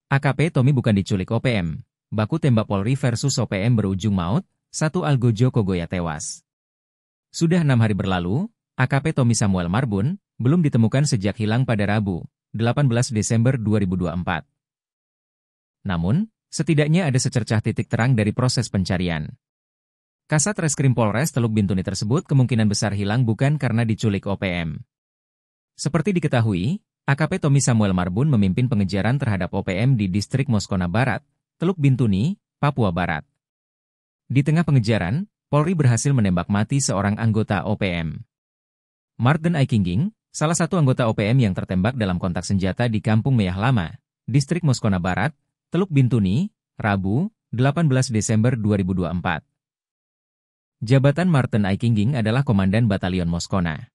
AKP Tommy bukan diculik OPM. Baku tembak Polri versus OPM berujung maut, satu Algojo Kogoya tewas. Sudah 6 hari berlalu, AKP Tommy Samuel Marbun belum ditemukan sejak hilang pada Rabu, 18 Desember 2024. Namun, setidaknya ada secercah titik terang dari proses pencarian. Kasat Reskrim Polres Teluk Bintuni tersebut kemungkinan besar hilang bukan karena diculik OPM. Seperti diketahui, AKP Tommy Samuel Marbun memimpin pengejaran terhadap OPM di distrik Moskona Barat, Teluk Bintuni, Papua Barat. Di tengah pengejaran, Polri berhasil menembak mati seorang anggota OPM. Martin Aikingging, salah satu anggota OPM yang tertembak dalam kontak senjata di Kampung Meyah Lama, distrik Moskona Barat, Teluk Bintuni, Rabu, 18 Desember 2024. Jabatan Martin Aikingging adalah Komandan Batalion Moskona.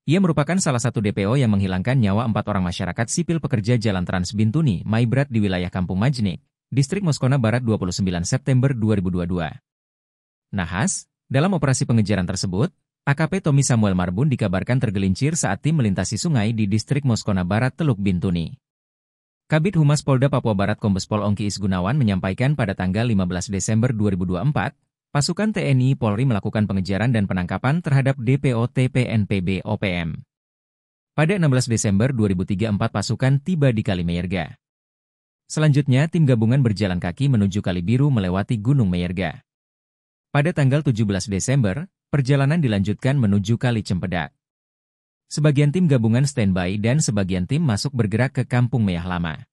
Ia merupakan salah satu DPO yang menghilangkan nyawa 4 orang masyarakat sipil pekerja Jalan Trans Bintuni, Maibrat di wilayah Kampung Majnik, distrik Moskona Barat 29 September 2022. Nahas, dalam operasi pengejaran tersebut, AKP Tommy Samuel Marbun dikabarkan tergelincir saat tim melintasi sungai di distrik Moskona Barat Teluk Bintuni. Kabid Humas Polda Papua Barat Kombes Pol Ongki Isgunawan menyampaikan pada tanggal 15 Desember 2024, pasukan TNI Polri melakukan pengejaran dan penangkapan terhadap DPO TPNPB OPM. Pada 16 Desember 2034 pasukan tiba di Kali Meyerga. Selanjutnya tim gabungan berjalan kaki menuju Kali Biru melewati Gunung Meyerga. Pada tanggal 17 Desember, perjalanan dilanjutkan menuju Kali Cempedak. Sebagian tim gabungan standby dan sebagian tim masuk bergerak ke Kampung Meyah Lama.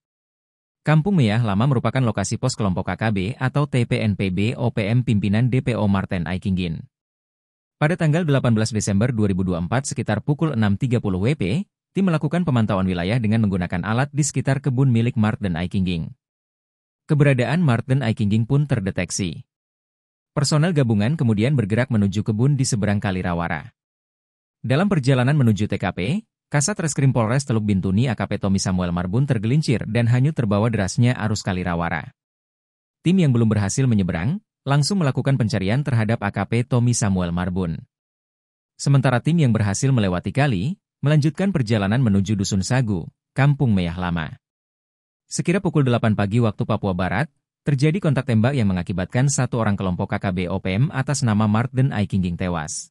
Kampung Meyah Lama merupakan lokasi pos kelompok KKB atau TPNPB OPM pimpinan DPO Martin Aikingging. Pada tanggal 18 Desember 2024 sekitar pukul 6.30 WP, tim melakukan pemantauan wilayah dengan menggunakan alat di sekitar kebun milik Martin Aikingging. Keberadaan Martin Aikingging pun terdeteksi. Personel gabungan kemudian bergerak menuju kebun di seberang Kali Rawara. Dalam perjalanan menuju TKP, Kasat Reskrim Polres Teluk Bintuni AKP Tommy Samuel Marbun tergelincir dan hanyut terbawa derasnya arus Kali Rawara. Tim yang belum berhasil menyeberang, langsung melakukan pencarian terhadap AKP Tommy Samuel Marbun. Sementara tim yang berhasil melewati kali, melanjutkan perjalanan menuju Dusun Sagu, Kampung Meyah Lama. Sekira pukul 8 pagi waktu Papua Barat, terjadi kontak tembak yang mengakibatkan satu orang kelompok KKB OPM atas nama Martin Aikingging tewas.